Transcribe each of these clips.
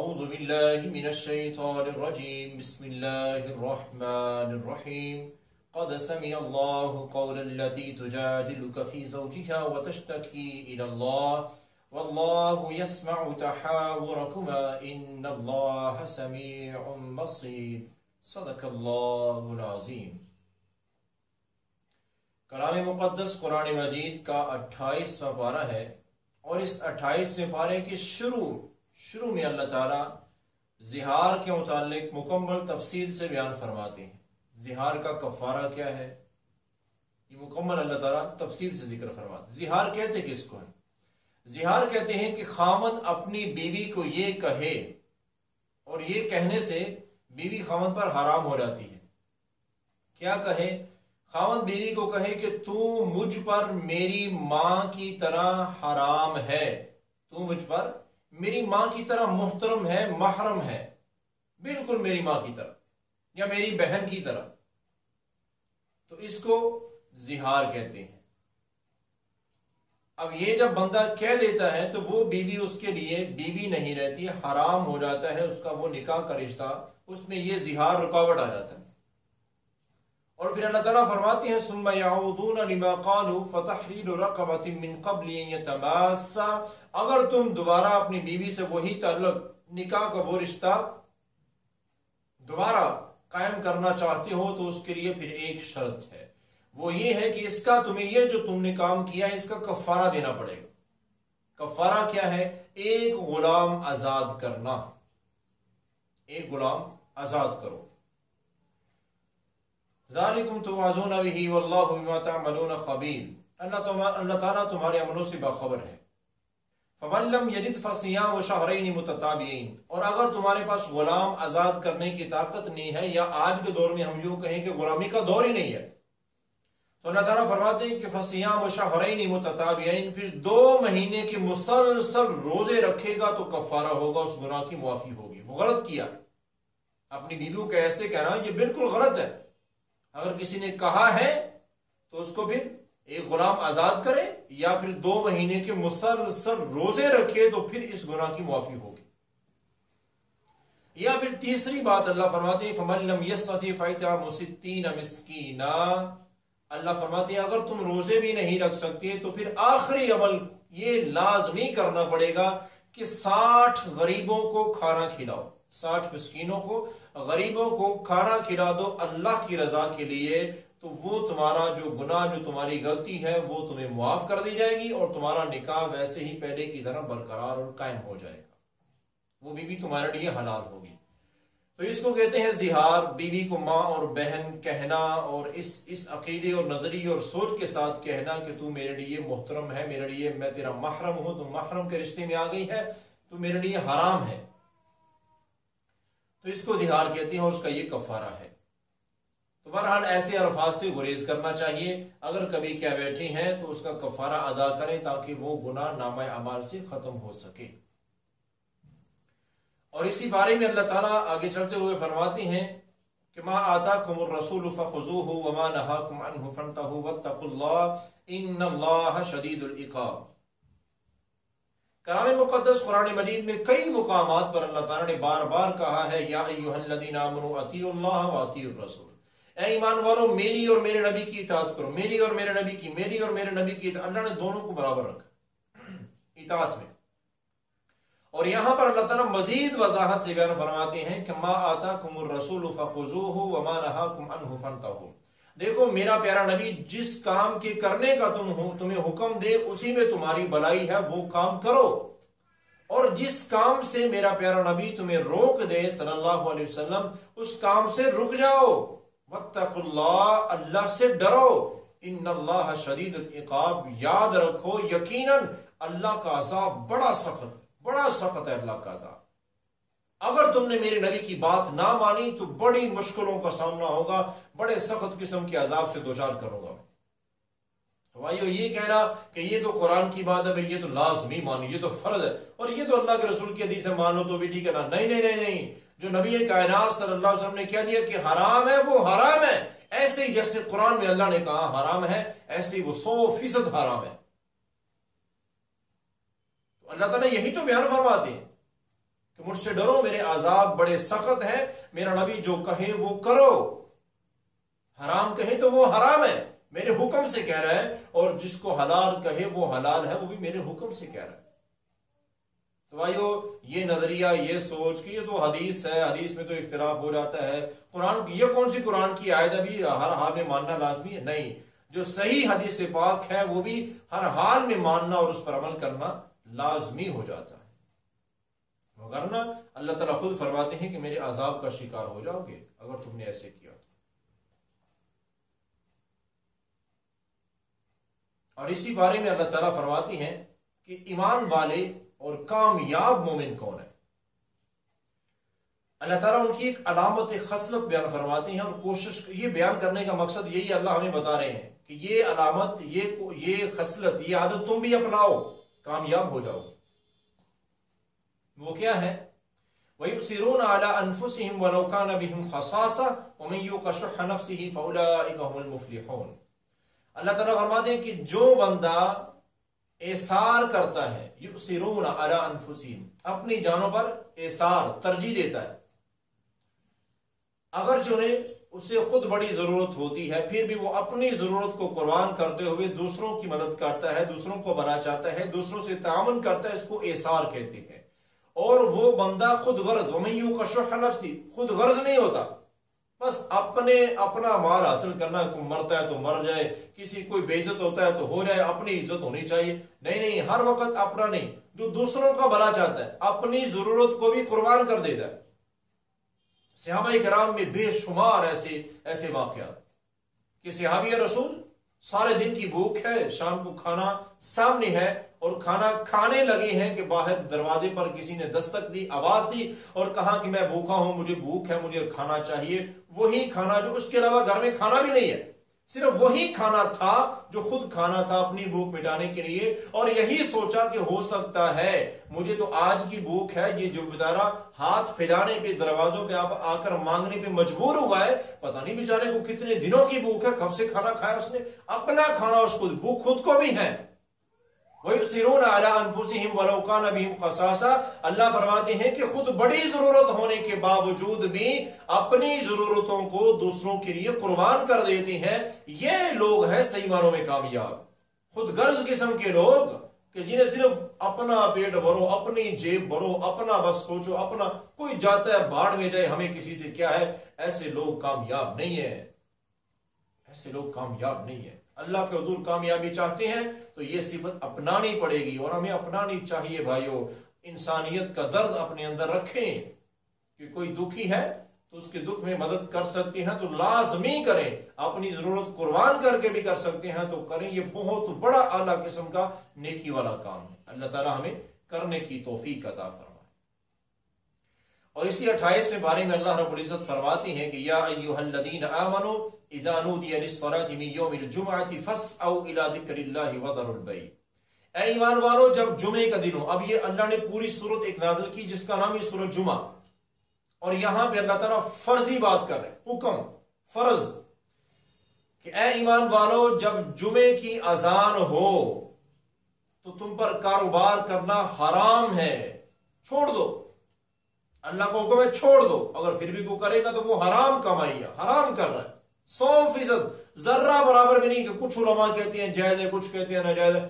أعوذ بالله من الشيطان الرجيم بسم الله الرحمن الرحيم قد سمع الله قول التي تجادلك في زوجها وتشتكي إلى الله والله يسمع تحاوركما إن الله سميع بصير صدق الله العظيم۔ کلام مقدس قرآن مجید کا 28واں پارہ ہے، اور اس 28ویں پارے کے شروع میں اللہ تعالیٰ زہار کے متعلق مکمل تفصیل سے بیان فرماتے ہیں۔ زہار کا کفارہ کیا ہے، یہ مکمل اللہ تعالیٰ تفصیل سے ذکر فرماتے ہیں۔ زہار کہتے کس کو ہے؟ زہار کہتے ہیں کہ خاوند اپنی بیوی کو یہ کہے، اور یہ کہنے سے بیوی خاوند پر حرام ہو جاتی ہے۔ کیا کہے؟ خاوند بیوی کو کہے کہ تو مجھ پر میری ماں کی طرح حرام ہے، تو مجھ پر میری ماں کی طرح محترم ہے، محرم ہے، بالکل میری ماں کی طرح یا میری بہن کی طرح، تو اس کو زہار کہتے ہیں۔ اب یہ جب بندہ کہہ دیتا ہے تو وہ بیوی اس کے لیے بیوی نہیں رہتی، حرام ہو جاتا ہے اس کا وہ نکاح کا رشتہ، اس میں یہ زہار رکاوٹ آ جاتا ہے۔ اور پھر اللہ تعالیٰ فرماتے ہیں ثم يعودون لما قالوا فتحرير رقبة من قبل ان يتماسا، اگر تم دوبارہ اپنی بیوی سے وہی تعلق، نکاح کا وہ رشتہ دوبارہ قائم کرنا چاہتے ہو تو اس کے لیے پھر ایک شرط ہے، وہ یہ ہے کہ اس کا تمہیں یہ جو تم نے کام کیا ہے اس کا کفارہ دینا پڑے گا۔ کفارہ کیا ہے؟ ایک غلام آزاد کرنا، ایک غلام آزاد کرو۔ ذالکم توعظون بہ واللہ بما تعملون خبیر، اللہ تعالیٰ تمہارے عملوں سے باخبر ہے۔ فمن لم یجد فصیام شہرین متتابعین، اور اگر تمہارے پاس غلام آزاد کرنے کی طاقت نہیں ہے، یا آج کے دور میں ہم یوں کہیں کہ غلامی کا دور ہی نہیں ہے، تو اللہ تعالیٰ فرماتے ہیں کہ فصیام شہرین متتابعین، پھر 2 مہینے کے مسلسل روزے رکھے گا تو کفارہ ہوگا، اس گناہ کی معافی ہوگی۔ وہ غلط کیا، اپنی بیویوں کو ایسے کہنا یہ بالکل غلط ہے۔ اگر کسی نے کہا ہے تو اس کو پھر ایک غلام آزاد کرے، یا پھر 2 مہینے کے مسلسل روزے رکھے تو پھر اس گناہ کی معافی ہوگی۔ یا پھر تیسری بات اللہ فرماتے ہیں فَمَن لَمْ يَسْتَطِعْ فَإِطْعَامُ 60 مِسْكِينًا، اللہ فرماتے ہیں اگر تم روزے بھی نہیں رکھ سکتے تو پھر آخری عمل یہ لازمی کرنا پڑے گا کہ 60 غریبوں کو کھانا کھلاؤ، 60 مسکینوں کو، غریبوں کو کھانا کھلا دو اللہ کی رضا کے لیے، تو وہ تمہارا جو گناہ، جو تمہاری غلطی ہے وہ تمہیں معاف کر دی جائے گی، اور تمہارا نکاح ویسے ہی پہلے کی طرح برقرار اور قائم ہو جائے گا، وہ بیوی تمہارے لیے حلال ہوگی۔ تو اس کو کہتے ہیں زہار، بیوی کو ماں اور بہن کہنا، اور اس عقیدے اور نظریے اور سوچ کے ساتھ کہنا کہ تو میرے لیے محترم ہے، میرے لیے میں تیرا محرم ہوں، تو محرم کے رشتے میں آ گئی ہے، تو میرے لیے حرام ہے، تو اس کو زہار کہتے ہیں، اور اس کا یہ کفارہ ہے۔ تو بہرحال ایسے الفاظ سے گریز کرنا چاہیے، اگر کبھی کیا بیٹھے ہیں تو اس کا کفارہ ادا کریں تاکہ وہ گناہ نامہ اعمال سے ختم ہو سکے۔ اور اسی بارے میں اللہ تعالیٰ آگے چلتے ہوئے فرماتے ہیں کہ ما آتاکم الرسول فخذوہ وما نہاکم عنہ فانتہوا واتقوا اللہ ان اللہ شدید العقاب۔ کلام مقدس قرآن مجید میں کئی مقامات پر اللہ تعالیٰ نے بار بار کہا ہے یا ایھا الذین آمنوا اطیعوا اللہ واطیعوا الرسول، اے ایمان والو میری اور میرے نبی کی اطاعت کرو، میری اور میرے نبی کی، میری اور میرے نبی کی، اللہ نے دونوں کو برابر رکھا اطاعت میں۔ اور یہاں پر اللہ تعالیٰ مزید وضاحت سے بیان فرماتے ہیں کہ ما آتاکم الرسول فخذوہ وما نہاکم عنہ فانتہوا، دیکھو میرا پیارا نبی جس کام کے کرنے کا تمہیں حکم دے اسی میں تمہاری بھلائی ہے، وہ کام کرو، اور جس کام سے میرا پیارا نبی تمہیں روک دے صلی اللہ علیہ وسلم اس کام سے رک جاؤ، واتقوا اللہ، اللہ سے ڈرو، ان اللہ شدید العقاب، یاد رکھو یقیناً اللہ کا عذاب بڑا سخت ہے، اللہ کا عذاب۔ اگر تم نے میرے نبی کی بات نہ مانی تو بڑی مشکلوں کا سامنا ہوگا، بڑے سخت قسم کے عذاب سے دوچار کرو گا۔ تو بھائیو یہ کہنا کہ یہ تو قرآن کی بات ہے، یہ تو لازمی مانی، یہ تو فرض ہے، اور یہ تو اللہ کے رسول کی حدیث ہے مانو تو بھی ٹھیک ہے نا، نہیں، جو نبی کائنات صلی اللہ علیہ وسلم نے کہہ دیا کہ حرام ہے وہ حرام ہے، ایسے ہی جیسے قرآن میں اللہ نے کہا حرام ہے ایسے ہی وہ 100% حرام ہے۔ تو اللہ تعالیٰ یہی تو بیان فرماتے ہیں کہ مجھ سے ڈرو، میرے عذاب بڑے سخت ہیں، میرا نبی جو کہے وہ کرو، حرام کہے تو وہ حرام ہے، میرے حکم سے کہہ رہا ہے، اور جس کو حلال کہے وہ حلال ہے، وہ بھی میرے حکم سے کہہ رہا ہے۔ تو بھائیو یہ نظریہ، یہ سوچ کہ یہ تو حدیث ہے، حدیث میں تو اختلاف ہو جاتا ہے، قرآن یہ کون سی قرآن کی آیت ابھی ہر حال میں ماننا لازمی ہے؟ نہیں، جو صحیح حدیث پاک ہے وہ بھی ہر حال میں ماننا اور اس پر عمل کرنا لازمی ہو جاتا ہے، وگرنہ اللہ تعالیٰ خود فرماتے ہیں کہ میرے عذاب کا شکار ہو جاؤ گے اگر تم نے ایسے کیا تو۔ اور اسی بارے میں اللہ تعالیٰ فرماتی ہیں کہ ایمان والے اور کامیاب مومن کون ہے؟ اللہ تعالیٰ ان کی ایک علامت خصلت بیان فرماتے ہیں، اور کوشش یہ بیان کرنے کا مقصد یہی اللہ ہمیں بتا رہے ہیں کہ یہ علامت، یہ خصلت، یہ عادت تم بھی اپناؤ، کامیاب ہو جاؤ۔ وہ کیا ہے؟ وَيُؤْثِرُونَ عَلَىٰ أَنفُسِهِمْ وَلَوْ كَانَ بِهِمْ خَصَاصَةٌ وَمَن يُوقَ شُحَّ نَفْسِهِ فَأُولَٰئِكَ هُمُ الْمُفْلِحُونَ۔ اللہ تعالیٰ فرماتے ہیں کہ جو بندہ ایثار کرتا ہے، یؤثرون علی انفسہم، اپنی جانوں پر ایثار، ترجیح دیتا ہے، اگر جو اسے خود بڑی ضرورت ہوتی ہے پھر بھی وہ اپنی ضرورت کو قربان کرتے ہوئے دوسروں کی مدد کرتا ہے، دوسروں کو بھلا چاہتا ہے، دوسروں سے تعاون کرتا ہے، اس کو ایثار کہتے ہیں۔ اور وہ بندہ خود غرض، وَمَن یُوقَ شُحَّ نَفْسِهِ، خود غرض نہیں ہوتا، بس اپنا مال حاصل کرنا، کوئی مرتا ہے تو مر جائے، کسی کوئی بے عزت ہوتا ہے تو ہو جائے، اپنی عزت ہونی چاہیے، نہیں، ہر وقت اپنا نہیں، جو دوسروں کا بھلا چاہتا ہے اپنی ضرورت کو بھی قربان کر دیتا ہے۔ صحابہ کرام میں بے شمار ایسے واقعات کہ صحابی رسول سارے دن کی بھوک ہے، شام کو کھانا سامنے ہے اور کھانا کھانے لگے ہیں کہ باہر دروازے پر کسی نے دستک دی، آواز دی اور کہا کہ میں بھوکا ہوں، مجھے بھوک ہے، مجھے کھانا چاہیے، وہی کھانا جو اس کے علاوہ گھر میں کھانا بھی نہیں ہے، صرف وہی کھانا تھا جو خود کھانا تھا اپنی بھوک مٹانے کے لیے، اور یہی سوچا کہ ہو سکتا ہے مجھے تو آج کی بھوک ہے، یہ جو بیچارہ ہاتھ پھیلانے پہ، دروازوں پہ آ کر مانگنے پہ مجبور ہوا ہے، پتہ نہیں بیچارے کو کتنے دنوں کی بھوک ہے، کب سے کھانا کھایا اس نے، اپنا کھانا اس کو، بھوک خود کو بھی ہے۔ وَيُؤْثِرُونَ عَلَىٰ أَنفُسِهِمْ وَلَوْ كَانَ بِهِمْ خَصَاصَةٌ، اللہ فرماتے ہیں کہ خود بڑی ضرورت ہونے کے باوجود بھی اپنی ضرورتوں کو دوسروں کے لیے قربان کر دیتے ہیں۔ یہ لوگ ہیں صحیح معنوں میں کامیاب، خود غرض قسم کے لوگ کہ جنہیں صرف اپنا پیٹ بھرو، اپنی جیب بھرو، اپنا بس سوچو، اپنا کوئی جاتا ہے بھاڑ میں جائے، ہمیں کسی سے کیا ہے، ایسے لوگ کامیاب نہیں ہیں، ایسے لوگ کامیاب نہیں ہیں۔ اللہ کے حضور کامیابی چاہتے ہیں تو یہ صفت اپنانی پڑے گی، اور ہمیں اپنانی چاہیے بھائیو، انسانیت کا درد اپنے اندر رکھیں کہ کوئی دکھی ہے تو اس کے دکھ میں مدد کر سکتے ہیں تو لازمی کریں، اپنی ضرورت قربان کر کے بھی کر سکتے ہیں تو کریں، یہ بہت بڑا اعلیٰ قسم کا نیکی والا کام ہے۔ اللہ تعالیٰ ہمیں کرنے کی توفیق عطا فرمائے۔ اور اسی 28 بارے میں اللہ رب العزت فرماتی ہیں کہ یا ایھا الذین آمنوا اذا نودی للصلاۃ من یوم الجمعۃ فاسعوا الی ذکر اللہ وذروا البیع، اے ایمان والو جب جمعے کا دن ہو۔ اب یہ اللہ نے پوری سورت ایک نازل کی جس کا نام ہے سورت جمعہ، اور یہاں پہ اللہ تعالیٰ فرضی بات کر رہے ہیں، حکم فرض کہ اے ایمان والو جب جمعے کی اذان ہو تو تم پر کاروبار کرنا حرام ہے، چھوڑ دو، اللہ کو حکم ہے چھوڑ دو، اگر پھر بھی کوئی کرے گا تو وہ حرام کمائی ہے، حرام کر رہا ہے 100%، ذرہ برابر بھی نہیں کہ کچھ علماء کہتے ہیں جائز ہے، کچھ کہتے ہیں ناجائز ہے،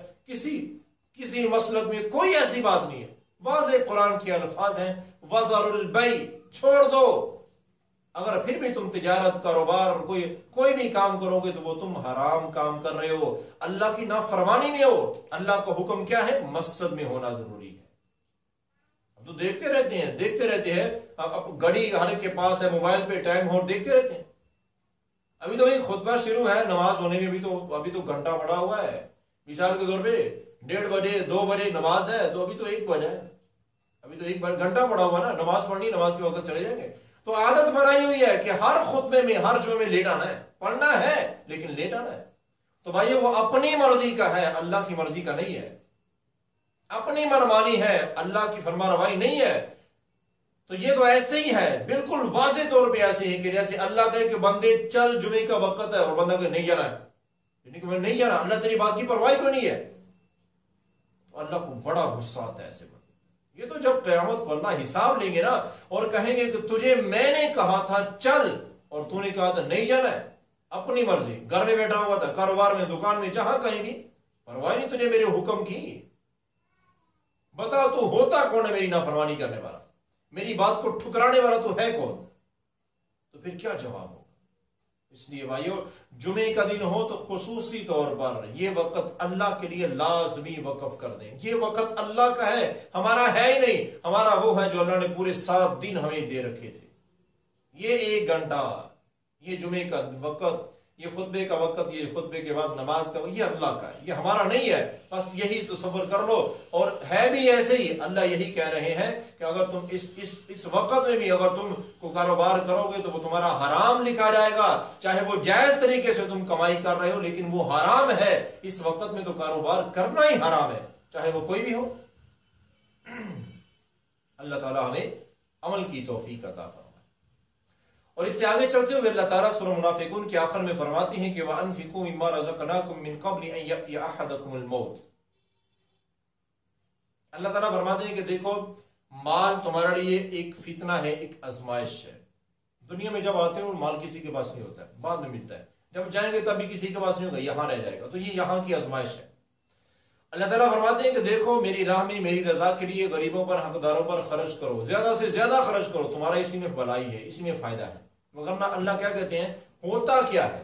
کسی مسلک میں کوئی ایسی بات نہیں ہے، واضح قرآن کے الفاظ ہیں وَذَرُوا الْبَيْعَ، چھوڑ دو، اگر پھر بھی تم تجارت، کاروبار، کوئی بھی کام کرو گے تو وہ تم حرام کام کر رہے ہو، اللہ کی نافرمانی میں ہو۔ اللہ کا حکم کیا ہے؟ مسجد میں ہونا ضروری ہے۔ اب تو دیکھتے رہتے ہیں، اب گھڑی ہر ایک کے پاس ہے، موبائل پہ ٹائم ہو، دیکھتے رہتے ہیں۔ ابھی تو خطبہ شروع ہے، نماز ہونے میں ابھی تو گھنٹہ پڑا ہوا ہے، مثال کے طور پہ 1:30 بجے 2 بجے نماز ہے تو ابھی تو 1 بجے ہے، ابھی تو 1 گھنٹہ پڑا ہوا نا، نماز پڑھنی، نماز کے وقت چلے جائیں گے۔ تو عادت بنائی ہوئی ہے کہ ہر خطبے میں، ہر جمعے میں لیٹ آنا ہے، پڑھنا ہے لیکن لیٹ آنا ہے۔ تو بھائی وہ اپنی مرضی کا ہے، اللہ کی مرضی کا نہیں ہے، اپنی منمانی ہے، اللہ کی فرما روائی نہیں ہے۔ تو یہ تو ایسے ہی ہے، بالکل واضح طور پہ ایسے ہی کہ جیسے اللہ کہے کہ بندے چل جمعے کا وقت ہے اور بندہ کہ نہیں جانا ہے، یعنی کہ میں نہیں جانا، اللہ تیری بات کی پرواہ کیوں نہیں ہے؟ تو اللہ کو بڑا غصہ آتا ہے ایسے بندے، یہ تو جب قیامت کو اللہ حساب لیں گے نا اور کہیں گے کہ تجھے میں نے کہا تھا چل اور تو نے کہا تھا نہیں جانا ہے، اپنی مرضی، گھر میں بیٹھا ہوا تھا، کاروبار میں، دکان میں، جہاں کہیں بھی، پرواہ نہیں تجھے میرے حکم کی، بتا تو ہوتا کون ہے میری نافرمانی کرنے والا، میری بات کو ٹھکرانے والا تو ہے کون؟ تو پھر کیا جواب ہوگا؟ اس لیے بھائیو جمعے کا دن ہو تو خصوصی طور پر یہ وقت اللہ کے لیے لازمی وقف کر دیں. یہ وقت اللہ کا ہے، ہمارا ہے ہی نہیں، ہمارا وہ ہے جو اللہ نے پورے 7 دن ہمیں دے رکھے تھے. یہ 1 گھنٹہ، یہ جمعے کا وقت، یہ خطبے کا وقت، یہ خطبے کے بعد نماز کا، یہ اللہ کا ہے، یہ ہمارا نہیں ہے. بس یہی تصور کر لو. اور ہے بھی ایسے ہی، اللہ یہی کہہ رہے ہیں کہ اگر تم اس وقت میں بھی اگر تم کو کاروبار کرو گے تو وہ تمہارا حرام لکھا جائے گا، چاہے وہ جائز طریقے سے تم کمائی کر رہے ہو لیکن وہ حرام ہے. اس وقت میں تو کاروبار کرنا ہی حرام ہے، چاہے وہ کوئی بھی ہو. اللہ تعالیٰ ہمیں عمل کی توفیق عطا فرمائے. اور اس سے آگے چلتے ہوئے اللہ تعالیٰ سورہ منافقون کے آخر میں فرماتے ہیں کہ وَأَنفِقُوا مِمَّا رَزَقْنَاكُم مِّن قَبْلِ أَن يَأْتِيَ أَحَدَكُمُ الْمَوْتُ. اللہ تعالیٰ فرماتے ہیں کہ دیکھو مال تمہارے لیے ایک فتنہ ہے، ایک آزمائش ہے. دنیا میں جب آتے ہو مال کسی کے پاس نہیں ہوتا ہے، بعد میں ملتا ہے. جب جائیں گے تب بھی کسی کے پاس نہیں ہوگا، یہاں رہ جائے گا. تو یہ یہاں کی آزمائش ہے. اللہ تعالیٰ فرماتے ہیں کہ دیکھو میری راہ میں، میری رضا کے لیے غریبوں پر، حقداروں پر خرچ کرو، زیادہ سے زیادہ خرچ کرو، تمہارا اسی میں بھلائی ہے، اسی میں فائدہ ہے. ورنہ اللہ کیا کہتے ہیں، ہوتا کیا ہے،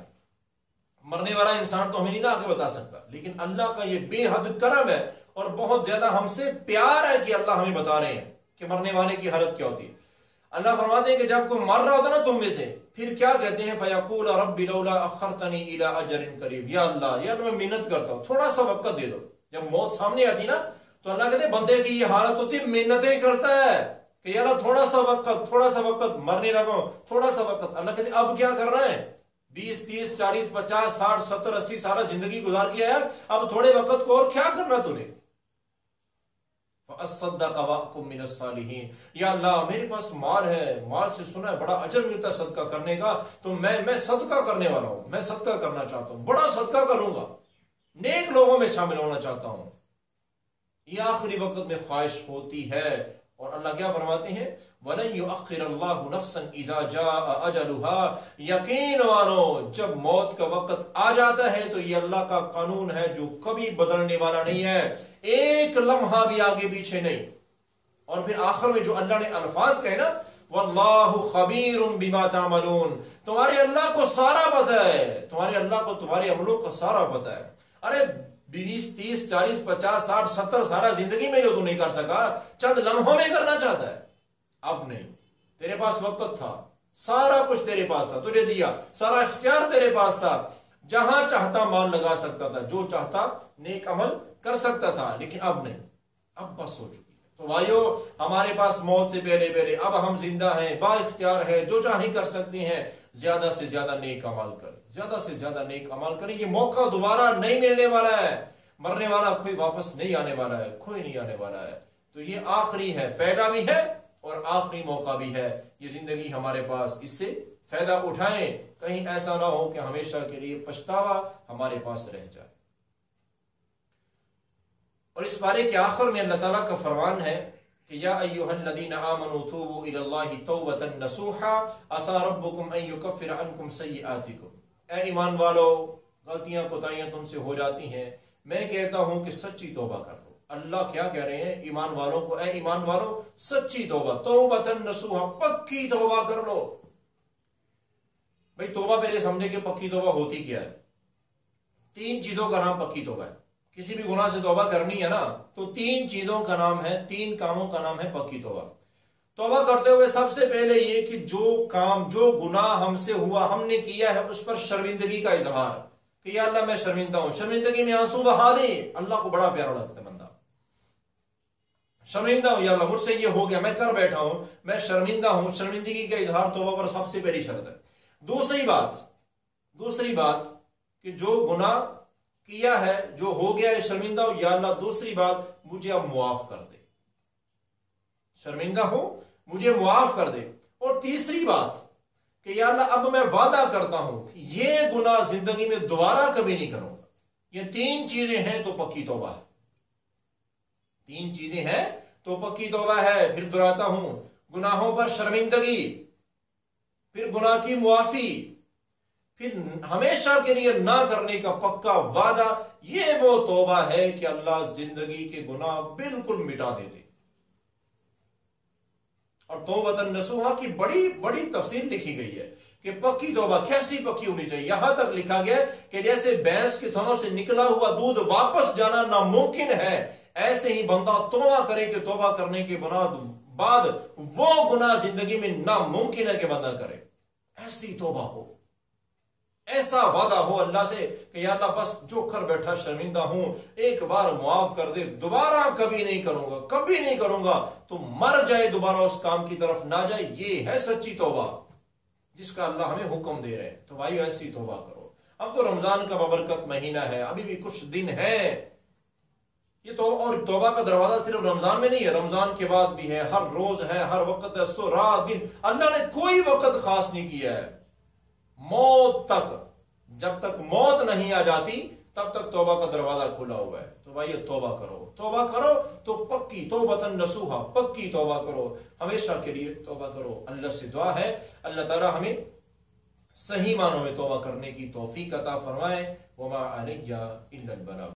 مرنے والا انسان تو ہمیں نہیں نہ آگے بتا سکتا، لیکن اللہ کا یہ بے حد کرم ہے اور بہت زیادہ ہم سے پیار ہے کہ اللہ ہمیں بتا رہے ہیں کہ مرنے والے کی حالت کیا ہوتی ہے. اللہ فرماتے ہیں کہ جب کوئی مر رہا ہوتا نا تم میں سے، پھر کیا کہتے ہیں، فَيَقُولَ رَبِّ لَوْلَا أَخَّرْتَنِي إِلَىٰ أَجَلٍ قَرِيبٍ. یا اللہ میں محنت کرتا ہوں، تھوڑا سا وقت دے دو. جب موت سامنے آتی نا تو اللہ کہتے ہیں بندے کی یہ حالت ہوتی ہے، محنتیں کرتا ہے کہ یا اللہ تھوڑا سا وقت مرنے لگا ہوں، تھوڑا سا وقت. اللہ کہتے ہیں اب کیا کر رہا ہے، 20 30 40 50 60 70 80 سارا زندگی گزار کیا ہے، اب تھوڑے وقت کو اور کیا کرنا تو نے. فَأَصَّدَّقَ وَأَكُن مِّنَ الصَّالِحِينَ. یا اللہ میرے پاس مال ہے، مال سے سنا ہے بڑا اجر ملتا ہے صدقہ کرنے کا، تو میں صدقہ کرنے والا ہوں، میں صدقہ کرنا چاہتا ہوں، بڑا صدقہ کروں گا، نیک لوگوں میں شامل ہونا چاہتا ہوں. یہ آخری وقت میں خواہش ہوتی ہے. اور اللہ کیا فرماتے ہیں، وَلَن يُؤَخِّرَ اللَّهُ نَفْسًا إِذَا جَاءَ أَجَلُهَا. یقین مانو جب موت کا وقت آ جاتا ہے تو یہ اللہ کا قانون ہے جو کبھی بدلنے والا نہیں ہے، ایک لمحہ بھی آگے پیچھے نہیں. اور پھر آخر میں جو اللہ نے الفاظ کہے نا، وَاللَّهُ خَبِيرٌ بِمَا تَعْمَلُونَ. تمہارے اللہ کو سارا پتہ ہے، تمہارے اللہ کو تمہارے عملوں کا سارا پتہ ہے. ارے 20 30 40 50 60 70 سارا زندگی میں جو تو نہیں کر سکا، چند لمحوں میں کرنا چاہتا ہے. اب نہیں، تیرے پاس وقت تھا، سارا کچھ تیرے پاس تھا، تجھے دیا، سارا اختیار تیرے پاس تھا، جہاں چاہتا مال لگا سکتا تھا، جو چاہتا نیک عمل کر سکتا تھا، لیکن اب نہیں، اب بس ہو چکی ہے. تو بھائیو ہمارے پاس موت سے پہلے اب ہم زندہ ہیں، با اختیار ہے، جو چاہیں کر سکتے ہیں. زیادہ سے زیادہ نیک عمل کریں، زیادہ سے زیادہ نیک عمل کریں. یہ موقع دوبارہ نہیں ملنے والا ہے، مرنے والا کوئی واپس نہیں آنے والا ہے، کوئی نہیں آنے والا ہے. تو یہ آخری ہے، پہلا بھی ہے اور آخری موقع بھی ہے. یہ زندگی ہمارے پاس، اس سے فائدہ اٹھائیں، کہیں ایسا نہ ہو کہ ہمیشہ کے لیے پچھتاوا ہمارے پاس رہ جائے. اور اس بارے کے آخر میں اللہ تعالیٰ کا فرمان ہے کہ یا ایھا الذین آمنوا توبوا الی اللہ توبۃ نصوحا عسى ربکم ان یکفر عنکم سیئاتکم. اے ایمان والو، غلطیاں کوتاہیاں تم سے ہو جاتی ہیں، میں کہتا ہوں کہ سچی توبہ کر لو. اللہ کیا کہہ رہے ہیں ایمان والوں کو، اے ایمان والو سچی توبہ، توبۃ نصوحا، پکی توبہ کر لو. بھئی توبہ پہلے سمجھے کہ پکی توبہ ہوتی کیا ہے. 3 چیزوں کا نام پکی توبہ ہے. کسی بھی گناہ سے توبہ کرنی ہے نا تو 3 چیزوں کا نام ہے، 3 کاموں کا نام ہے پکی توبہ. توبہ کرتے ہوئے سب سے پہلے یہ کہ جو کام، جو گناہ ہم سے ہوا، ہم نے کیا ہے، اس پر شرمندگی کا اظہار کہ یا اللہ میں شرمندہ ہوں. شرمندگی میں آنسو بہا دیں، اللہ کو بڑا پیارا لگتا ہے بندہ. شرمندہ ہوں یا اللہ مجھ سے یہ ہو گیا، میں کر بیٹھا ہوں، میں شرمندہ ہوں. شرمندگی کا اظہار توبہ پر سب سے پہلی شرط ہے. دوسری بات کہ جو گناہ کیا ہے، جو ہو گیا ہے، شرمندہ ہو یا اللہ. دوسری بات مجھے اب معاف کر دے، شرمندہ ہو مجھے معاف کر دے. اور تیسری بات کہ یا اللہ اب میں وعدہ کرتا ہوں کہ یہ گناہ زندگی میں دوبارہ کبھی نہیں کروں گا. یہ 3 چیزیں ہیں تو پکی توبہ ہے. 3 چیزیں ہیں تو پکی توبہ ہے، پھر دہراتا ہوں، گناہوں پر شرمندگی، پھر گناہ کی معافی، پھر ہمیشہ کے لیے نہ کرنے کا پکا وعدہ، یہ وہ توبہ ہے کہ اللہ زندگی کے گناہ بالکل مٹا دیتے۔ اور توبۃ نصوحہ کی بڑی بڑی تفصیل لکھی گئی ہے کہ پکی توبہ کیسی پکی ہونی چاہیے۔ یہاں تک لکھا گیا کہ جیسے بھینس کے تھنوں سے نکلا ہوا دودھ واپس جانا ناممکن ہے، ایسے ہی بندہ توبہ کرے کہ توبہ کرنے کے بعد وہ گناہ زندگی میں ناممکن ہے کہ بندہ کرے۔ ایسی توبہ ہو، ایسا وعدہ ہو اللہ سے کہ یا اللہ بس جو کر بیٹھا شرمندہ ہوں، ایک بار معاف کر دے، دوبارہ کبھی نہیں کروں گا، کبھی نہیں کروں گا، تو مر جائے دوبارہ اس کام کی طرف نہ جائے۔ یہ ہے سچی توبہ جس کا اللہ ہمیں حکم دے رہے ہیں۔ تو بھائی ایسی توبہ کرو۔ اب تو رمضان کا بابرکت مہینہ ہے، ابھی بھی کچھ دن ہے یہ تو، اور توبہ کا دروازہ صرف رمضان میں نہیں ہے، رمضان کے بعد بھی ہے، ہر روز ہے، ہر وقت ہے، سو رات دن، اللہ نے کوئی وقت خاص نہیں کیا ہے۔ موت تک، جب تک موت نہیں آ جاتی تب تک توبہ کا دروازہ کھلا ہوا ہے۔ تو بھائی توبہ کرو، توبہ کرو تو پکی توبۃ نصوحہ، پکی توبہ کرو، ہمیشہ کے لیے توبہ کرو۔ اللہ سے دعا ہے اللہ تعالی ہمیں صحیح معنوں میں توبہ کرنے کی توفیق عطا فرمائے۔ وما علیہ الا البلاغ۔